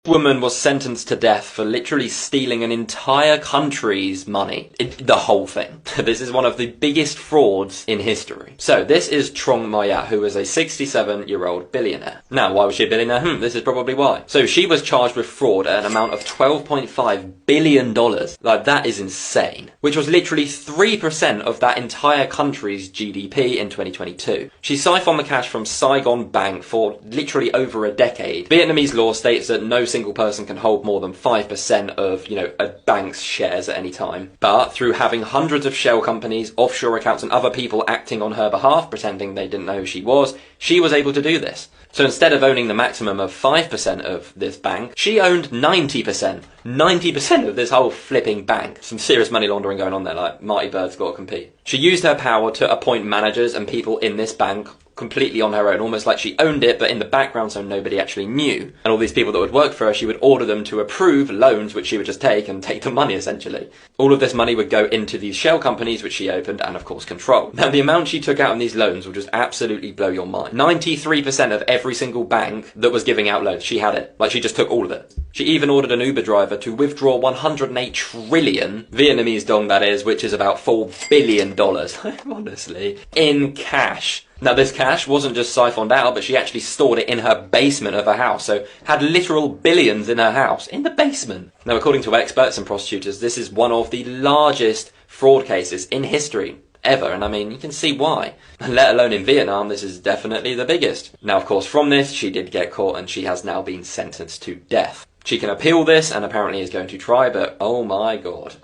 Woman was sentenced to death for literally stealing an entire country's money. The whole thing. This is one of the biggest frauds in history. So, this is Trong Ma-yat, who is a 67-year-old billionaire. Now, why was she a billionaire? This is probably why. So, she was charged with fraud at an amount of $12.5 billion. Like, that is insane. Which was literally 3% of that entire country's GDP in 2022. She siphoned the cash from Saigon Bank for literally over a decade. Vietnamese law states that no single person can hold more than 5% of, a bank's shares at any time. But through having hundreds of shell companies, offshore accounts, and other people acting on her behalf, pretending they didn't know who she was able to do this. So instead of owning the maximum of 5% of this bank, she owned 90%. 90% of this whole flipping bank. Some serious money laundering going on there, like Marty Bird's got to compete. She used her power to appoint managers and people in this bank completely on her own, almost like she owned it, but in the background so nobody actually knew. And all these people that would work for her, she would order them to approve loans, which she would just take and take the money, essentially. All of this money would go into these shell companies, which she opened and, of course, controlled. Now, the amount she took out on these loans will just absolutely blow your mind. 93% of every single bank that was giving out loans, she had it. Like, she just took all of it. She even ordered an Uber driver to withdraw 108 trillion, Vietnamese dong that is, which is about $4 billion, honestly, in cash. Now, this cash wasn't just siphoned out, but she actually stored it in her basement of her house, so had literal billions in her house, in the basement. Now, according to experts and prosecutors, this is one of the largest fraud cases in history ever, and I mean, you can see why. Let alone in Vietnam, this is definitely the biggest. Now, of course, from this, she did get caught, and she has now been sentenced to death. She can appeal this, and apparently is going to try, but oh my god.